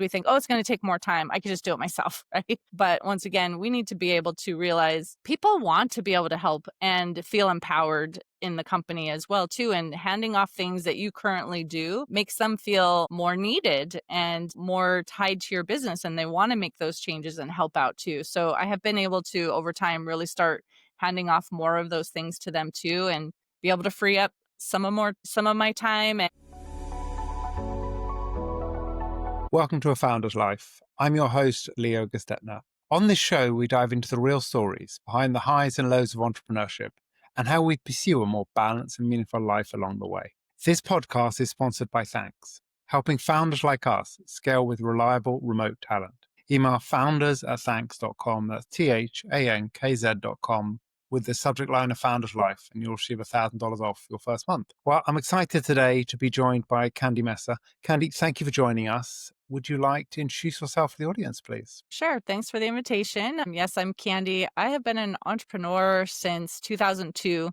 We think, oh, it's going to take more time. I could just do it myself, right? But once again, we need to be able to realize people want to be able to help and feel empowered in the company as well, too. And handing off things that you currently do makes them feel more needed and more tied to your business. And they want to make those changes and help out too. So I have been able to, over time, really start handing off more of those things to them too, and be able to free up some of my time. Welcome to A Founder's Life. I'm your host, Leo Gestetner. On this show, we dive into the real stories behind the highs and lows of entrepreneurship and how we pursue a more balanced and meaningful life along the way. This podcast is sponsored by Thanks, helping founders like us scale with reliable remote talent. Email founders@thanks.com, that's THANKZ.com, with the subject line of Founder's Life, and you'll receive $1,000 off your first month. Well, I'm excited today to be joined by Candy Messer. Candy, thank you for joining us. Would you like to introduce yourself to the audience, please? Sure. Thanks for the invitation. Yes, I'm Candy. I have been an entrepreneur since 2002.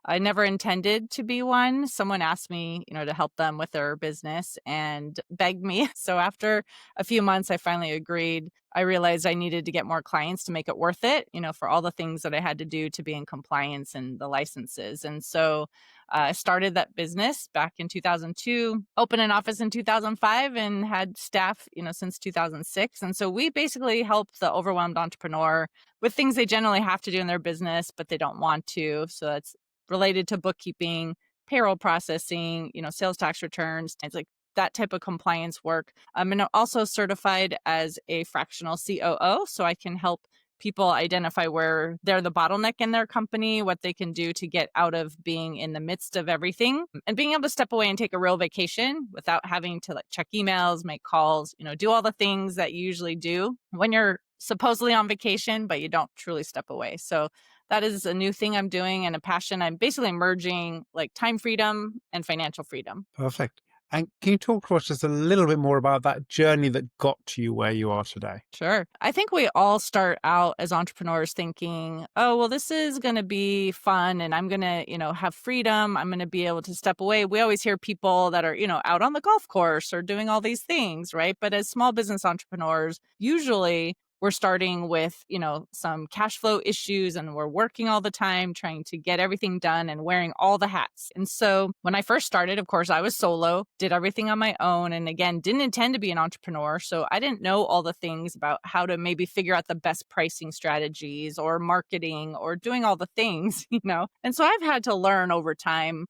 I never intended to be one. Someone asked me, to help them with their business and begged me. So after a few months, I finally agreed. I realized I needed to get more clients to make it worth it, for all the things that I had to do to be in compliance and the licenses. And so I started that business back in 2002, opened an office in 2005, and had staff, since 2006. And so we basically help the overwhelmed entrepreneur with things they generally have to do in their business, but they don't want to. So that's related to bookkeeping, payroll processing, sales tax returns, things like that type of compliance work. I'm also certified as a fractional COO, so I can help people identify where they're the bottleneck in their company, what they can do to get out of being in the midst of everything, and being able to step away and take a real vacation without having to check emails, make calls, do all the things that you usually do when you're supposedly on vacation, but you don't truly step away. So that is a new thing I'm doing and a passion. I'm basically merging time freedom and financial freedom. Perfect. And can you talk to us just a little bit more about that journey that got you where you are today? Sure. I think we all start out as entrepreneurs thinking, oh, well, this is going to be fun and I'm going to, have freedom. I'm going to be able to step away. We always hear people that are, out on the golf course or doing all these things, right? But as small business entrepreneurs, usually we're starting with, some cash flow issues and we're working all the time trying to get everything done and wearing all the hats. And so when I first started, of course, I was solo, did everything on my own. And again, didn't intend to be an entrepreneur. So I didn't know all the things about how to maybe figure out the best pricing strategies or marketing or doing all the things, And so I've had to learn over time,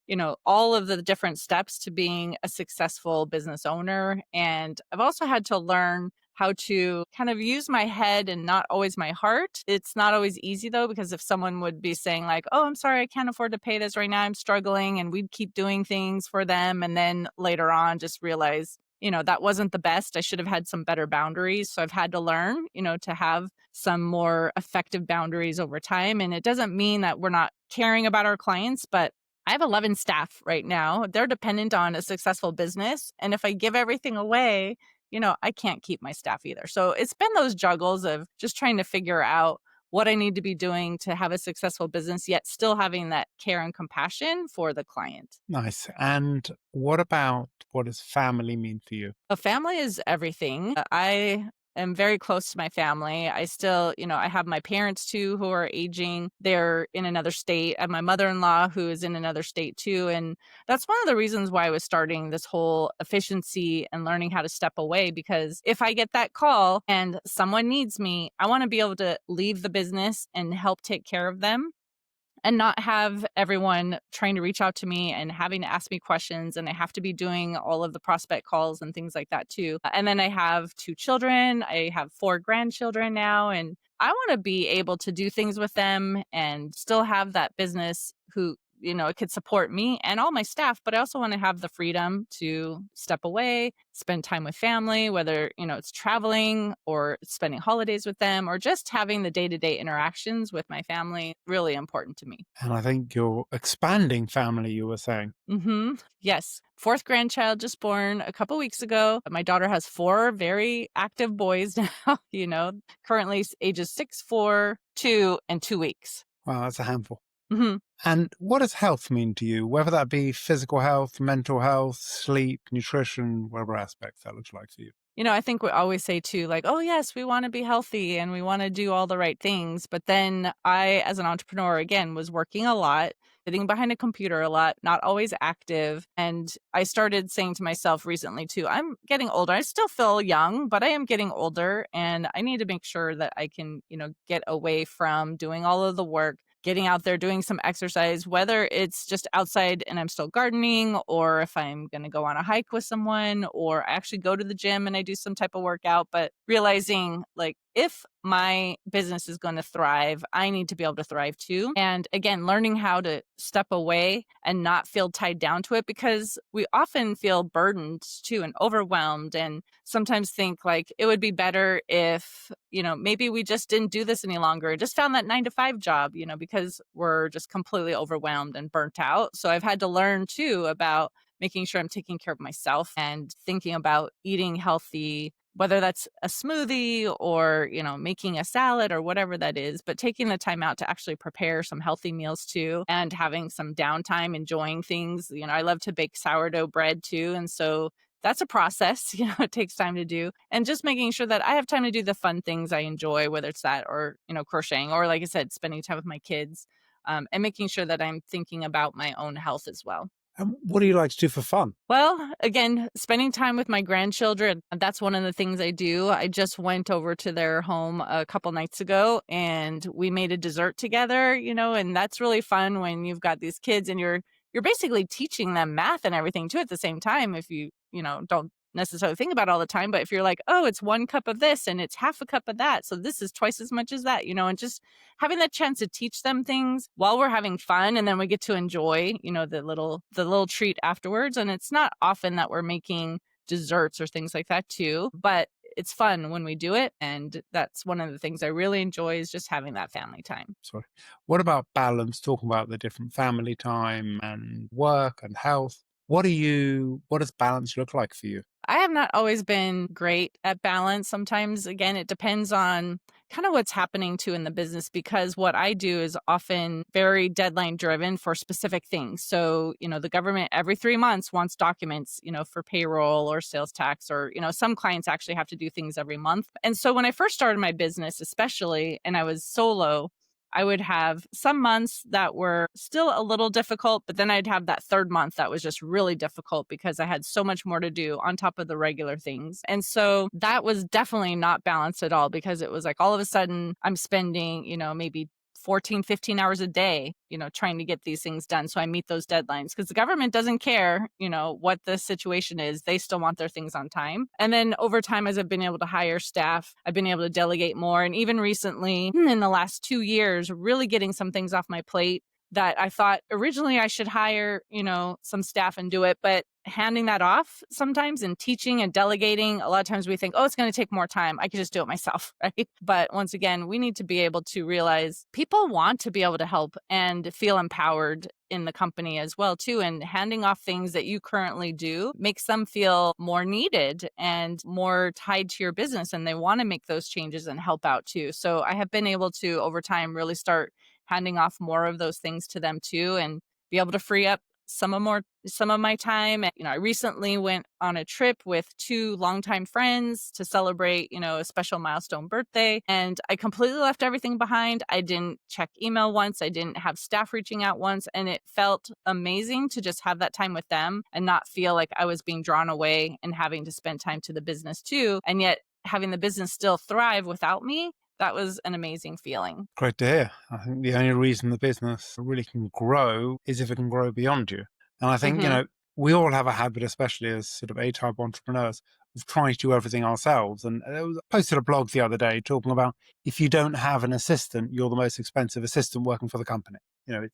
all of the different steps to being a successful business owner. And I've also had to learn how to kind of use my head and not always my heart. It's not always easy though, because if someone would be saying oh, I'm sorry, I can't afford to pay this right now, I'm struggling, and we'd keep doing things for them. And then later on, just realize, that wasn't the best. I should have had some better boundaries. So I've had to learn, to have some more effective boundaries over time. And it doesn't mean that we're not caring about our clients, but I have 11 staff right now. They're dependent on a successful business. And if I give everything away, I can't keep my staff either. So it's been those juggles of just trying to figure out what I need to be doing to have a successful business, yet still having that care and compassion for the client. Nice. And what does family mean for you? A family is everything. I am very close to my family. I still, I have my parents too who are aging. They're in another state. I have my mother-in-law who is in another state too. And that's one of the reasons why I was starting this whole efficiency and learning how to step away, because if I get that call and someone needs me, I want to be able to leave the business and help take care of them, and not have everyone trying to reach out to me and having to ask me questions. And I have to be doing all of the prospect calls and things like that too. And then I have 2 children. I have 4 grandchildren now. And I want to be able to do things with them and still have that business it could support me and all my staff, but I also want to have the freedom to step away, spend time with family, whether, it's traveling or spending holidays with them or just having the day-to-day interactions with my family, really important to me. And I think you're expanding family, you were saying. Yes. 4th grandchild just born a couple weeks ago. My daughter has 4 very active boys now, currently ages 6, 4, 2, and 2 weeks. Wow, that's a handful. And what does health mean to you, whether that be physical health, mental health, sleep, nutrition, whatever aspects that looks like for you? I think we always say too, like, oh, yes, we want to be healthy and we want to do all the right things. But then I, as an entrepreneur, again, was working a lot, sitting behind a computer a lot, not always active. And I started saying to myself recently too, I'm getting older. I still feel young, but I am getting older and I need to make sure that I can, get away from doing all of the work, getting out there, doing some exercise, whether it's just outside and I'm still gardening, or if I'm going to go on a hike with someone, or I actually go to the gym and I do some type of workout. But realizing, like, if my business is going to thrive, I need to be able to thrive too. And again, learning how to step away and not feel tied down to it, because we often feel burdened too and overwhelmed, and sometimes think like it would be better if, maybe we just didn't do this any longer, just found that 9 to 5 job, because we're just completely overwhelmed and burnt out. So I've had to learn too about making sure I'm taking care of myself and thinking about eating healthy, whether that's a smoothie or, making a salad or whatever that is, but taking the time out to actually prepare some healthy meals too, and having some downtime, enjoying things. I love to bake sourdough bread too. And so that's a process, it takes time to do. And just making sure that I have time to do the fun things I enjoy, whether it's that or, crocheting, or like I said, spending time with my kids, and making sure that I'm thinking about my own health as well. And what do you like to do for fun? Well, again, spending time with my grandchildren, that's one of the things I do. I just went over to their home a couple nights ago and we made a dessert together, and that's really fun when you've got these kids and you're basically teaching them math and everything too at the same time, if don't necessarily think about it all the time. But if you're like, oh, it's 1 cup of this and it's half a cup of that, so this is twice as much as that, and just having that chance to teach them things while we're having fun, and then we get to enjoy, the little treat afterwards. And it's not often that we're making desserts or things like that too, but it's fun when we do it. And that's one of the things I really enjoy, is just having that family time. Sorry. What about balance? Talking about the different family time and work and health. What does balance look like for you? I have not always been great at balance. Sometimes, again, it depends on kind of what's happening too in the business, because what I do is often very deadline driven for specific things. So, the government every 3 months wants documents, for payroll or sales tax, or, some clients actually have to do things every month. And so when I first started my business, especially, and I was solo, I would have some months that were still a little difficult, but then I'd have that third month that was just really difficult because I had so much more to do on top of the regular things. And so that was definitely not balanced at all, because it was like all of a sudden I'm spending, maybe 14, 15 hours a day, trying to get these things done. So I meet those deadlines, because the government doesn't care, what the situation is. They still want their things on time. And then over time, as I've been able to hire staff, I've been able to delegate more. And even recently, in the last 2 years, really getting some things off my plate that I thought originally I should hire, some staff and do it. But handing that off sometimes, and teaching and delegating, a lot of times we think, oh, it's going to take more time, I could just do it myself, right? But once again, we need to be able to realize people want to be able to help and feel empowered in the company as well too. And handing off things that you currently do makes them feel more needed and more tied to your business, and they want to make those changes and help out too. So I have been able to, over time, really start handing off more of those things to them too, and be able to free up some of my time. And, I recently went on a trip with 2 longtime friends to celebrate, a special milestone birthday. And I completely left everything behind. I didn't check email once. I didn't have staff reaching out once. And it felt amazing to just have that time with them and not feel like I was being drawn away and having to spend time to the business too. And yet having the business still thrive without me. That was an amazing feeling. Great to hear. I think the only reason the business really can grow is if it can grow beyond you. And I think, Mhm. we all have a habit, especially as sort of A-type entrepreneurs, of trying to do everything ourselves. And I posted a blog the other day talking about, if you don't have an assistant, you're the most expensive assistant working for the company.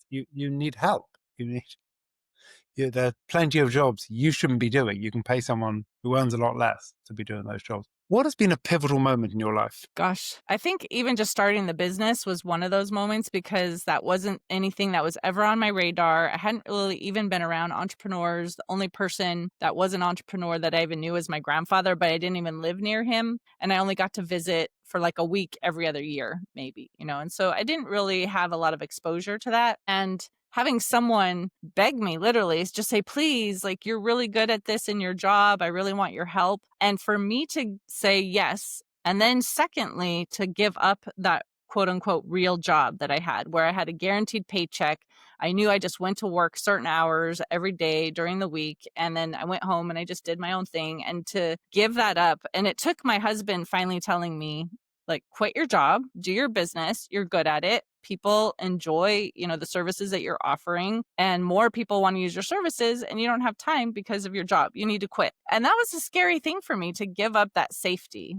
You need help. There are plenty of jobs you shouldn't be doing. You can pay someone who earns a lot less to be doing those jobs. What has been a pivotal moment in your life? Gosh, I think even just starting the business was one of those moments, because that wasn't anything that was ever on my radar. I hadn't really even been around entrepreneurs. The only person that was an entrepreneur that I even knew was my grandfather, but I didn't even live near him. And I only got to visit for like a week every other year, maybe, and so I didn't really have a lot of exposure to that. And having someone beg me, literally, just say, please, like, you're really good at this in your job. I really want your help. And for me to say yes, and then secondly, to give up that quote unquote real job that I had, where I had a guaranteed paycheck. I knew I just went to work certain hours every day during the week. And then I went home and I just did my own thing. And to give that up. And it took my husband finally telling me, like, quit your job, do your business, you're good at it. People enjoy, the services that you're offering, and more people want to use your services, and you don't have time because of your job. You need to quit. And that was a scary thing for me, to give up that safety,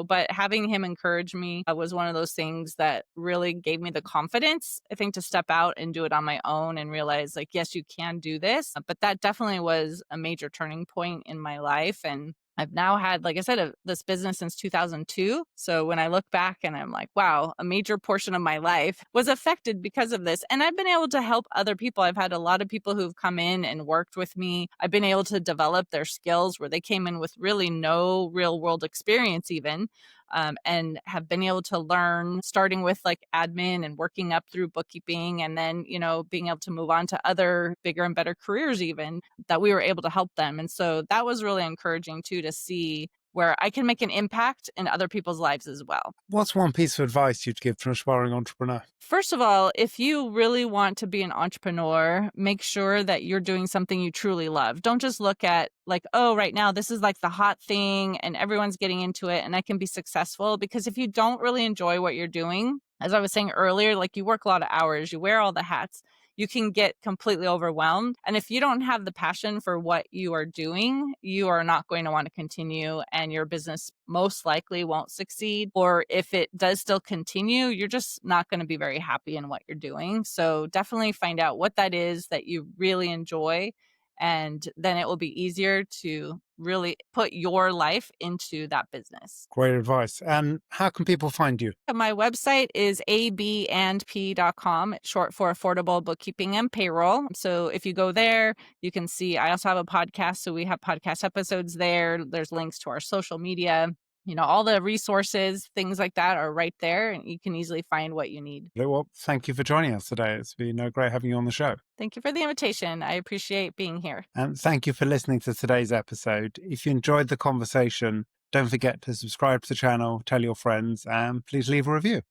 but having him encourage me was one of those things that really gave me the confidence, I think, to step out and do it on my own and realize, like, yes, you can do this. But that definitely was a major turning point in my life. And I've now had, like I said, this business since 2002. So when I look back and I'm like, wow, a major portion of my life was affected because of this. And I've been able to help other people. I've had a lot of people who've come in and worked with me. I've been able to develop their skills where they came in with really no real world experience even. And have been able to learn, starting with like admin and working up through bookkeeping, and then, being able to move on to other bigger and better careers even, that we were able to help them. And so that was really encouraging too, to see where I can make an impact in other people's lives as well. What's one piece of advice you'd give to an aspiring entrepreneur? First of all, if you really want to be an entrepreneur, make sure that you're doing something you truly love. Don't just look at like, oh, right now this is like the hot thing and everyone's getting into it and I can be successful. Because if you don't really enjoy what you're doing, as I was saying earlier, like, you work a lot of hours, you wear all the hats, you can get completely overwhelmed. And if you don't have the passion for what you are doing, you are not going to want to continue, and your business most likely won't succeed. Or if it does still continue, you're just not going to be very happy in what you're doing. So definitely find out what that is that you really enjoy. And then it will be easier to really put your life into that business. Great advice. And how can people find you? My website is abandp.com. It's short for Affordable Bookkeeping and Payroll. So if you go there, you can see I also have a podcast. So we have podcast episodes there. There's links to our social media. All the resources, things like that are right there, and you can easily find what you need. Well, thank you for joining us today. It's been great having you on the show. Thank you for the invitation. I appreciate being here. And thank you for listening to today's episode. If you enjoyed the conversation, don't forget to subscribe to the channel, tell your friends, and please leave a review.